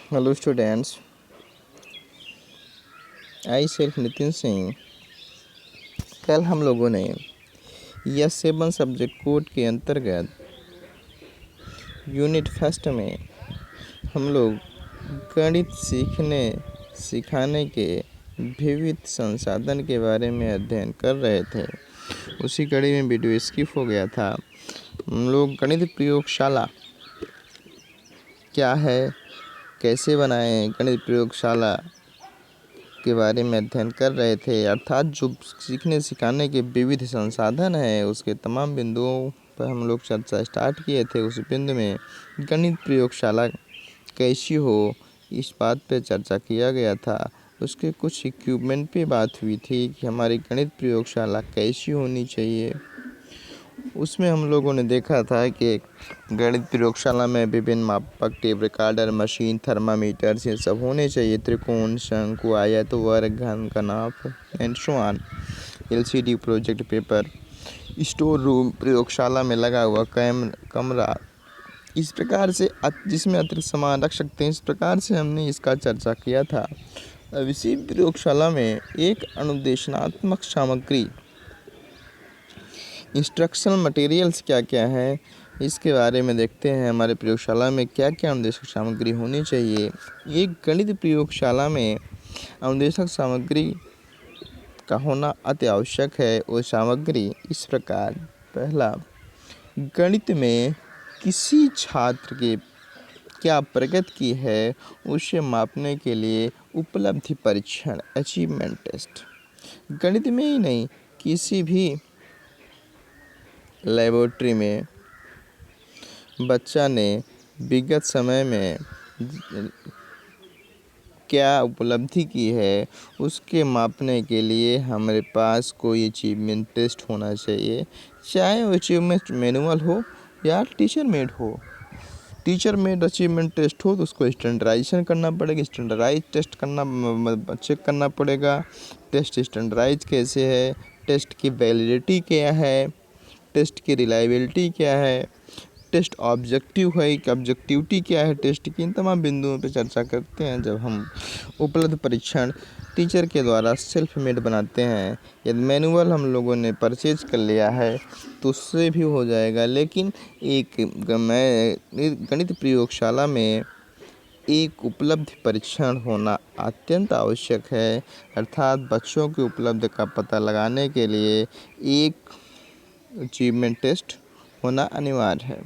Hello students, I self Nitin Singh. कल हम लोगों ने यस 7 सब्जेक्ट कोड के अंतर्गत यूनिट फर्स्ट में हम लोग गणित सिखाने के विविध संसाधन के बारे में अध्ययन कर रहे थे। उसी कड़ी में वीडियो स्किप हो गया था। हम लोग गणित प्रयोगशाला क्या है, कैसे बनाएं, गणित प्रयोगशाला के बारे में अध्ययन कर रहे थे। अर्थात जो सीखने सिखाने के विविध संसाधन हैं उसके तमाम बिंदुओं पर हम लोग चर्चा स्टार्ट किए थे। उस बिंदु में गणित प्रयोगशाला कैसी हो, इस बात पे चर्चा किया गया था। उसके कुछ इक्विपमेंट पे बात हुई थी कि हमारी गणित प्रयोगशाला कैसी होनी चाहिए। उसमें हम लोगों ने देखा था कि गणित प्रयोगशाला में विभिन्न मापक, टेप रिकॉर्डर, मशीन, थर्मामीटर ये सब होने चाहिए। त्रिकोण, शंकु, आयत, वर्ग, घन, कनाफ and so on. LCD project paper, store room, प्रयोगशाला में लगा हुआ कमरा, इस प्रकार से जिसमें अतिरिक्त सामान रख सकते हैं, इस प्रकार से हमने इसका चर्चा किया था। अब इसी प्रयोगशाला में एक अनुदेशात्मक सामग्री, इंस्ट्रक्शनल मटेरियल्स क्या क्या है, इसके बारे में देखते हैं। हमारे प्रयोगशाला में क्या क्या अनुदेशक सामग्री होनी चाहिए। एक गणित प्रयोगशाला में अनुदेशक सामग्री का होना अति आवश्यक है। वो सामग्री इस प्रकार: पहला, गणित में किसी छात्र के क्या प्रगति की है उसे मापने के लिए उपलब्धि परीक्षण, अचीवमेंट टेस्ट। गणित में ही नहीं, किसी भी लेबोरेटरी में बच्चा ने विगत समय में क्या उपलब्धि की है उसके मापने के लिए हमारे पास कोई अचीवमेंट टेस्ट होना चाहिए। चाहे वो अचीवमेंट मैनुअल हो या टीचर मेड हो। टीचर मेड अचीवमेंट टेस्ट हो तो उसको स्टैंडर्डाइजेशन करना पड़ेगा। स्टैंडर्डाइज टेस्ट चेक करना पड़ेगा। टेस्ट स्टैंडर्डाइज कैसे है, टेस्ट की वैलिडिटी क्या है, टेस्ट की रिलायबिलिटी क्या है, टेस्ट ऑब्जेक्टिव है कि ऑब्जेक्टिविटी क्या है टेस्ट की। इन तमाम बिंदुओं पर चर्चा करते हैं जब हम उपलब्ध परीक्षण टीचर के द्वारा सेल्फ मेड बनाते हैं। यदि मैनुअल हम लोगों ने परचेज कर लिया है तो उससे भी हो जाएगा, लेकिन एक गणित प्रयोगशाला में एक उपलब्ध परीक्षण होना अत्यंत आवश्यक है। अर्थात बच्चों की उपलब्ध का पता लगाने के लिए एक अचीवमेंट टेस्ट होना अनिवार्य है।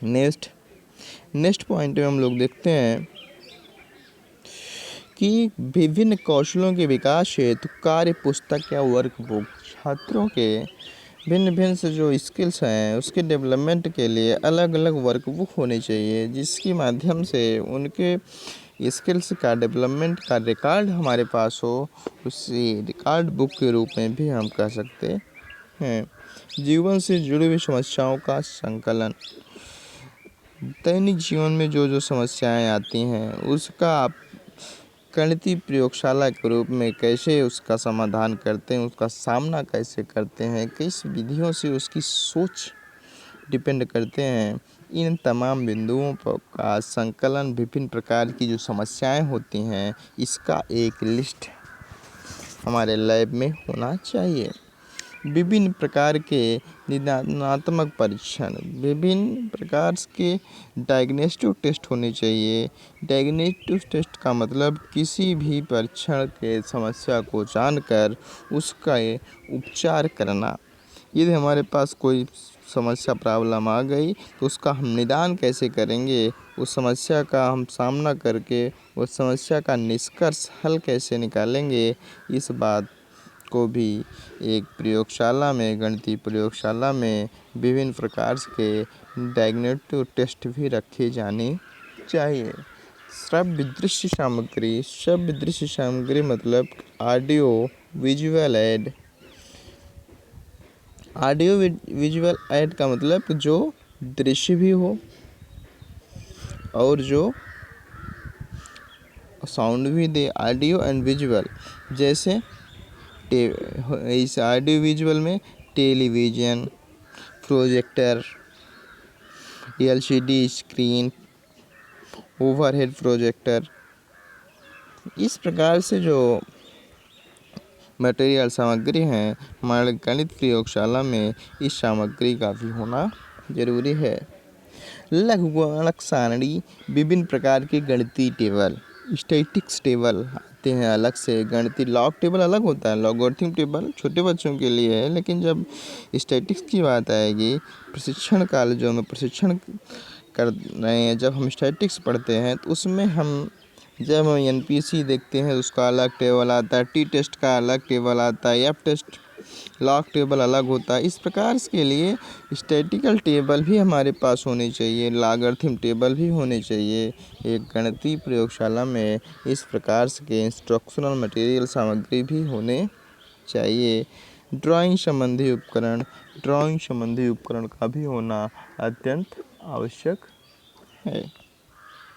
नेक्स्ट पॉइंट में हम लोग देखते हैं कि विभिन्न कौशलों के विकास हेतु कार्य पुस्तक या वर्कबुक, छात्रों के भिन्न भिन्न से जो स्किल्स हैं उसके डेवलपमेंट के लिए अलग अलग वर्कबुक होनी चाहिए, जिसके माध्यम से उनके स्किल्स का डेवलपमेंट का रिकॉर्ड हमारे पास हो। उसी रिकॉर्ड बुक के रूप में भी हम कह सकते हैं। जीवन से जुड़ी हुई समस्याओं का संकलन, दैनिक जीवन में जो जो समस्याएं आती हैं उसका आप गणितीय प्रयोगशाला के रूप में कैसे उसका समाधान करते हैं, उसका सामना कैसे करते हैं, किस विधियों से उसकी सोच डिपेंड करते हैं। इन तमाम बिंदुओं पर का संकलन, विभिन्न प्रकार की जो समस्याएं होती हैं, इसका एक लिस्ट हमारे लैब में होना चाहिए। विभिन्न प्रकार के निदानात्मक परीक्षण, विभिन्न प्रकार के डायग्नोस्टिक टेस्ट होने चाहिए। डायग्नोस्टिक टेस्ट का मतलब किसी भी परीक्षण के समस्या को जानकर उसका उपचार करना। यदि हमारे पास कोई समस्या प्रॉब्लम आ गई तो उसका हम निदान कैसे करेंगे, उस समस्या का हम सामना करके उस समस्या का निष्कर्ष हल कैसे निकालेंगे, इस बात को भी एक प्रयोगशाला में, गणितीय प्रयोगशाला में विभिन्न प्रकार के डायग्नोस्टिक टेस्ट भी रखे जाने चाहिए। श्रव्य दृश्य सामग्री, श्रव्य दृश्य सामग्री मतलब ऑडियो विजुअल ऐड का मतलब जो दृश्य भी हो और जो साउंड भी दे। ऑडियो एंड विजुअल, जैसे इस ऑडियो विजुअल में television, projector, LCD screen, overhead projector. इस प्रकार से जो मटेरियल सामग्री हैं हमारे गणित प्रयोगशाला में, इस सामग्री का भी होना जरूरी है। लघुगणक सारणी, विभिन्न प्रकार के गणितीय टेबल, स्टैटिक्स टेबल आते हैं अलग से। गणितीय लॉग टेबल अलग होता है, लॉगरिथम टेबल छोटे बच्चों के लिए है, लेकिन जब स्टैटिक्स की बात आएगी, प्रशिक्षण काल जो हम प्रशिक्षण कर रहे हैं, जब हम स्टैटिक्स पढ़ते हैं तो उसमें जब हम एनपीसी देखते हैं उसका अलग टेबल आता है, टी टेस्ट का अलग टेबल आता है, एफ टेस्ट लॉग टेबल अलग होता है। इस प्रकार के लिए स्टैटिकल टेबल भी हमारे पास होने चाहिए, लॉगरिथम टेबल भी होने चाहिए। एक गणितीय प्रयोगशाला में इस प्रकार के इंस्ट्रक्शनल मटेरियल सामग्री भी होने चाहिए। ड्राइंग संबंधी उपकरण का भी होना अत्यंत आवश्यक है।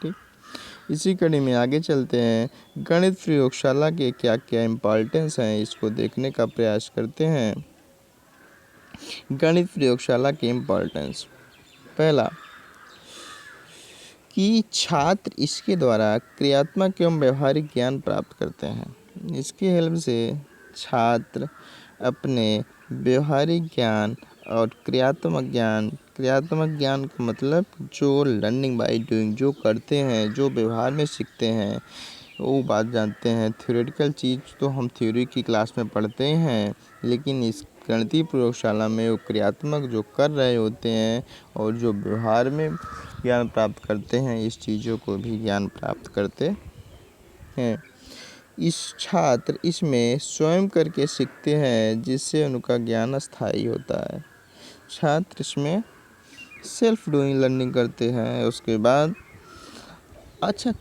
ठीक, इसी कड़ी में आगे चलते हैं। गणित प्रयोगशाला के क्या क्या इम्पोर्टेंस हैं, इसको देखने का प्रयास करते हैं। गणित प्रयोगशाला की इम्पोर्टेंस, पहला कि छात्र इसके द्वारा क्रियात्मक एवं व्यवहारिक ज्ञान प्राप्त करते हैं। इसकी हेल्प से छात्र अपने व्यवहारिक ज्ञान और क्रियात्मक ज्ञान का मतलब जो लर्निंग बाय डूइंग, जो करते हैं, जो व्यवहार में सीखते हैं, वो बात जानते हैं। थ्योरेटिकल चीज़ तो हम थ्योरी की क्लास में पढ़ते हैं, लेकिन इस गणितीय प्रयोगशाला में वो क्रियात्मक जो कर रहे होते हैं और जो व्यवहार में ज्ञान प्राप्त करते हैं, इस चीज़ों को भी ज्ञान प्राप्त करते हैं। छात्र इसमें स्वयं करके सीखते हैं, जिससे उनका ज्ञान स्थायी होता है। छात्र इसमें सेल्फ डूइंग लर्निंग करते हैं। उसके बाद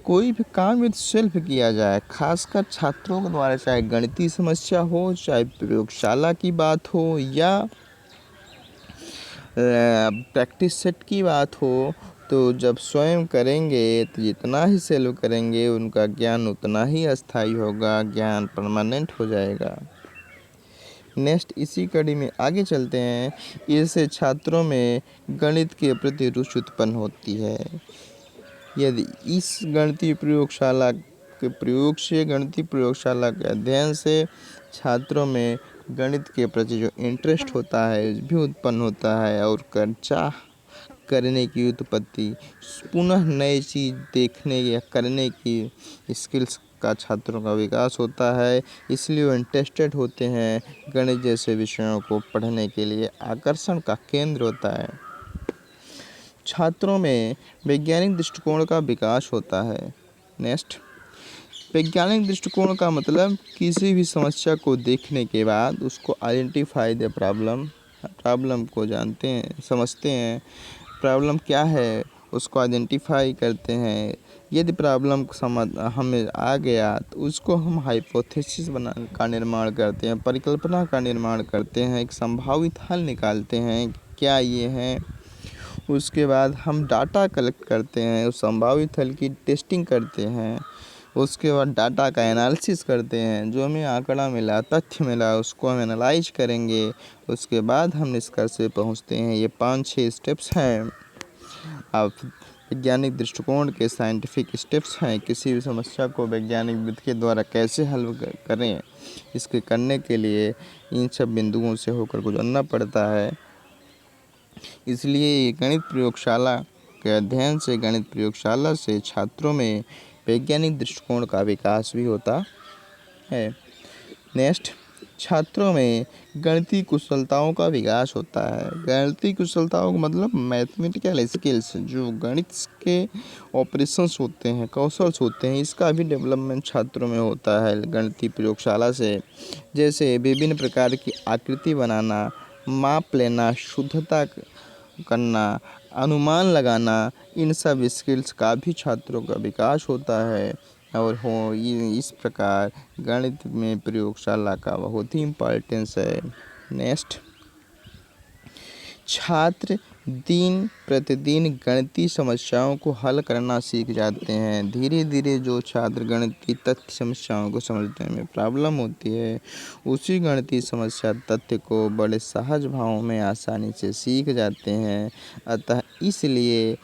कोई भी काम यदि सेल्फ किया जाए, खासकर छात्रों के द्वारा, चाहे गणितीय समस्या हो, चाहे प्रयोगशाला की बात हो, या प्रैक्टिस सेट की बात हो, तो जब स्वयं करेंगे तो जितना ही सेल्फ करेंगे उनका ज्ञान उतना ही अस्थायी होगा, ज्ञान परमानेंट हो जाएगा। नेक्स्ट, इसी कड़ी में आगे चलते हैं। इससे छात्रों में गणित के प्रति रुचि उत्पन्न होती है। यदि इस गणितीय प्रयोगशाला के प्रयोग से, गणितीय प्रयोगशाला के अध्ययन से छात्रों में गणित के प्रति जो इंटरेस्ट होता है भी उत्पन्न होता है, और चाह करने की उत्पत्ति, पुनः नई चीज़ देखने या करने की स्किल्स का छात्रों का विकास होता है। इसलिए वो इंटरेस्टेड होते हैं, गणित जैसे विषयों को पढ़ने के लिए आकर्षण का केंद्र होता है। छात्रों में वैज्ञानिक दृष्टिकोण का विकास होता है। नेक्स्ट, वैज्ञानिक दृष्टिकोण का मतलब किसी भी समस्या को देखने के बाद उसको आइडेंटिफाई द प्रॉब्लम को जानते हैं, समझते हैं, प्रॉब्लम क्या है उसको आइडेंटिफाई करते हैं। यदि प्रॉब्लम हमें आ गया तो उसको हम हाइपोथेसिस का निर्माण करते हैं, परिकल्पना का निर्माण करते हैं, एक संभावित हल निकालते हैं क्या ये है। उसके बाद हम डाटा कलेक्ट करते हैं, उस संभावित हल की टेस्टिंग करते हैं। उसके बाद डाटा का एनालिसिस करते हैं, जो हमें आंकड़ा मिला, तथ्य मिला, उसको हम एनालाइज करेंगे। उसके बाद हम निष्कर्ष पे पहुँचते हैं। ये 5-6 स्टेप्स हैं। अब वैज्ञानिक दृष्टिकोण के साइंटिफिक स्टेप्स हैं। किसी भी समस्या को वैज्ञानिक विधि के द्वारा कैसे हल करें, इसके करने के लिए इन सब बिंदुओं से होकर गुजरना पड़ता है। इसलिए गणित प्रयोगशाला के अध्ययन से, गणित प्रयोगशाला से छात्रों में वैज्ञानिक दृष्टिकोण का विकास भी होता है। नेक्स्ट, छात्रों में गणितीय कुशलताओं का विकास होता है। गणितीय कुशलताओं का मतलब मैथमेटिकल स्किल्स, जो गणित के ऑपरेशंस होते हैं, कौशल्स होते हैं, इसका भी डेवलपमेंट छात्रों में होता है गणितीय प्रयोगशाला से। जैसे विभिन्न प्रकार की आकृति बनाना, माप लेना, शुद्धता करना, अनुमान लगाना, इन सब स्किल्स का भी छात्रों का विकास होता है। और इस प्रकार गणित में प्रयोगशाला का बहुत ही इम्पोर्टेंस है। नेक्स्ट, छात्र दिन प्रतिदिन गणितीय समस्याओं को हल करना सीख जाते हैं। धीरे धीरे जो छात्र गणितीय तथ्य समस्याओं को समझने में प्रॉब्लम होती है, उसी गणितीय समस्या तथ्य को बड़े सहज भाव में आसानी से सीख जाते हैं। अतः इसलिए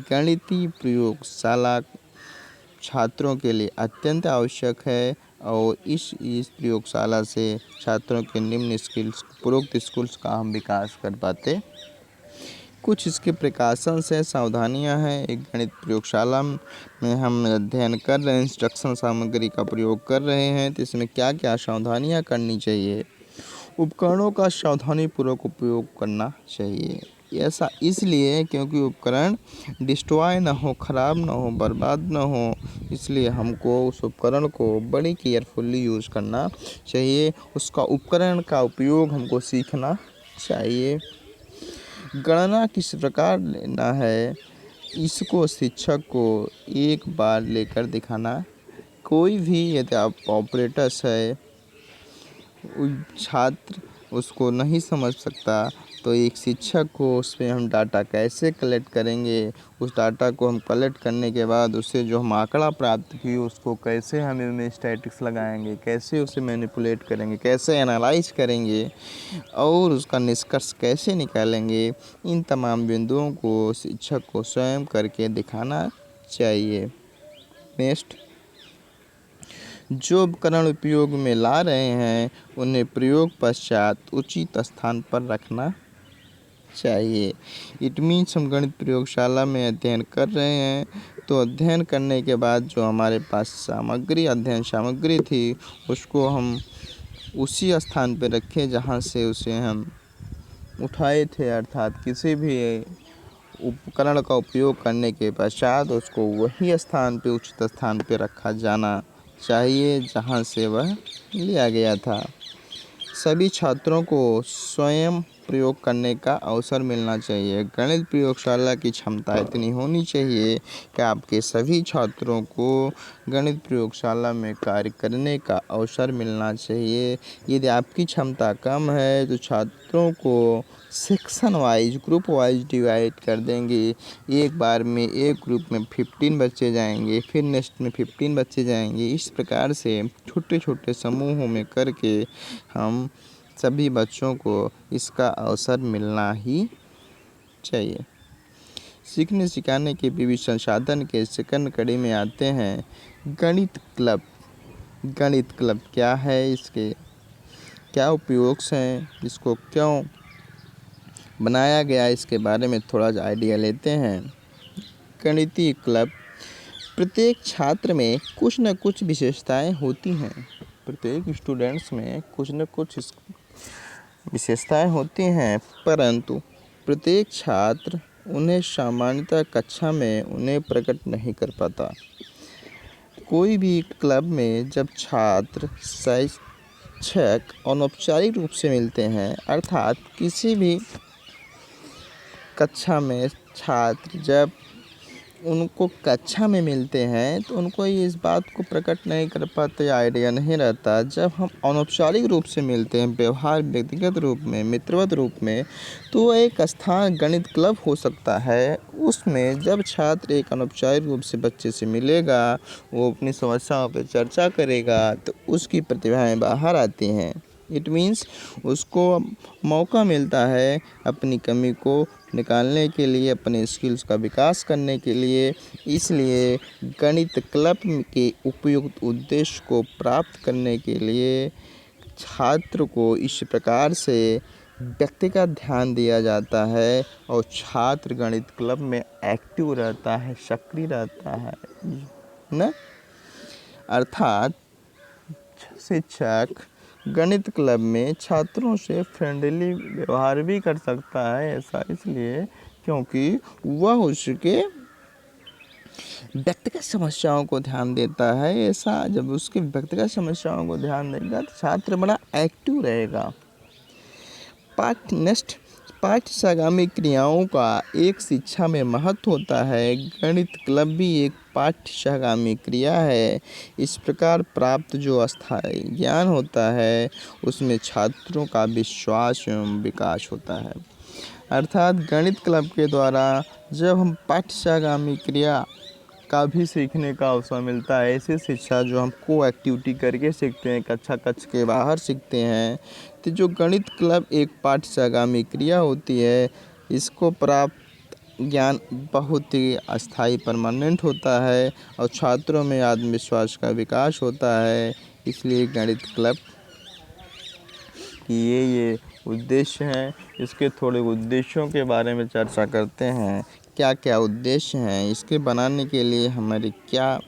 गणितीय प्रयोगशाला छात्रों के लिए अत्यंत आवश्यक है और इस प्रयोगशाला से छात्रों के निम्न स्किल्स उपरोक्त स्किल्स का हम विकास कर पाते। कुछ इसके प्रिकॉशंस हैं, सावधानियां हैं। एक गणित प्रयोगशाला में हम अध्ययन कर रहे हैं, इंस्ट्रक्शन सामग्री का प्रयोग कर रहे हैं, तो इसमें क्या क्या सावधानियां करनी चाहिए। उपकरणों का सावधानीपूर्वक उपयोग करना चाहिए। ऐसा इसलिए क्योंकि उपकरण डिस्ट्रॉय ना हो, ख़राब ना हो, बर्बाद ना हो, इसलिए हमको उस उपकरण को बड़ी केयरफुली यूज़ करना चाहिए। उसका उपकरण का उपयोग हमको सीखना चाहिए। गणना किस प्रकार लेना है, इसको शिक्षक को एक बार लेकर दिखाना। कोई भी यदि आप ऑपरेटर्स है, छात्र उसको नहीं समझ सकता, तो एक शिक्षक को उसमें हम डाटा कैसे कलेक्ट करेंगे, उस डाटा को हम कलेक्ट करने के बाद उससे जो हम आंकड़ा प्राप्त किए उसको कैसे हम इनमें स्टैटिक्स लगाएंगे, कैसे उसे मैनिपुलेट करेंगे, कैसे एनालाइज करेंगे और उसका निष्कर्ष कैसे निकालेंगे, इन तमाम बिंदुओं को शिक्षक को स्वयं करके दिखाना चाहिए। नेक्स्ट, जो उपकरण उपयोग में ला रहे हैं उन्हें प्रयोग पश्चात उचित स्थान पर रखना चाहिए। इट मीन्स हम गणित प्रयोगशाला में अध्ययन कर रहे हैं, तो अध्ययन करने के बाद जो हमारे पास अध्ययन सामग्री थी, उसको हम उसी स्थान पर रखें जहाँ से उसे हम उठाए थे। अर्थात किसी भी उपकरण का उपयोग करने के पश्चात उसको वही स्थान पे, उचित स्थान पे रखा जाना चाहिए जहाँ से वह लिया गया था। सभी छात्रों को स्वयं प्रयोग करने का अवसर मिलना चाहिए। गणित प्रयोगशाला की क्षमता इतनी होनी चाहिए कि आपके सभी छात्रों को गणित प्रयोगशाला में कार्य करने का अवसर मिलना चाहिए। यदि आपकी क्षमता कम है तो छात्रों को section wise, group wise divide कर देंगे। एक बार में एक ग्रुप में 15 बच्चे जाएंगे, फिर नेक्स्ट में 15 बच्चे जाएंगे। इस प्रकार से छोटे छोटे समूहों में करके हम सभी बच्चों को इसका अवसर मिलना ही चाहिए। सीखने सिखाने के विविध संसाधन के सेकंड कड़ी में आते हैं गणित क्लब। गणित क्लब क्या है, इसके क्या उपयोग हैं, इसको क्यों बनाया गया, इसके बारे में थोड़ा सा आइडिया लेते हैं। गणितीय क्लब, प्रत्येक छात्र में कुछ न कुछ विशेषताएं होती हैं। प्रत्येक स्टूडेंट्स में कुछ न कुछ विशेषताएं होती हैं, परंतु प्रत्येक छात्र उन्हें सामान्यतः कक्षा में उन्हें प्रकट नहीं कर पाता। कोई भी क्लब में जब छात्र शिक्षक अनौपचारिक रूप से मिलते हैं, अर्थात किसी भी कक्षा में छात्र जब उनको कक्षा में मिलते हैं तो उनको इस बात को प्रकट नहीं कर पाते, आइडिया नहीं रहता। जब हम अनौपचारिक रूप से मिलते हैं, व्यवहार व्यक्तिगत रूप में, मित्रवत रूप में, तो एक स्थान गणित क्लब हो सकता है। उसमें जब छात्र एक अनौपचारिक रूप से बच्चे से मिलेगा, वो अपनी समस्याओं पर चर्चा करेगा, तो उसकी प्रतिभाएं बाहर आती हैं। इट मीन्स उसको मौका मिलता है अपनी कमी को निकालने के लिए, अपने स्किल्स का विकास करने के लिए। इसलिए गणित क्लब के उपयुक्त उद्देश्य को प्राप्त करने के लिए छात्र को इस प्रकार से व्यक्तिगत ध्यान दिया जाता है और छात्र गणित क्लब में एक्टिव रहता है, सक्रिय रहता है ना। अर्थात शिक्षक गणित क्लब में छात्रों से फ्रेंडली व्यवहार भी कर सकता है। ऐसा इसलिए क्योंकि वह उसके व्यक्तिगत समस्याओं को ध्यान देता है। ऐसा जब उसके व्यक्तिगत समस्याओं को ध्यान देगा तो छात्र बड़ा एक्टिव रहेगा। पाठ्यसागामी क्रियाओं का एक शिक्षा में महत्व होता है। गणित क्लब भी एक पाठ्यसागामी क्रिया है। इस प्रकार प्राप्त जो अस्थायी ज्ञान होता है, उसमें छात्रों का विश्वास एवं विकास होता है। अर्थात गणित क्लब के द्वारा जब हम पाठ्यगामी क्रिया का भी सीखने का अवसर मिलता है। ऐसी शिक्षा जो हम को एक्टिविटी करके सीखते हैं, कक्षा के बाहर सीखते हैं। तो जो गणित क्लब एक पाठ्यगामी क्रिया होती है, इसको प्राप्त ज्ञान बहुत ही अस्थायी परमानेंट होता है और छात्रों में आत्मविश्वास का विकास होता है। इसलिए गणित क्लब कि ये उद्देश्य हैं। इसके थोड़े उद्देश्यों के बारे में चर्चा करते हैं। क्या क्या उद्देश्य हैं, इसके बनाने के लिए हमारी क्या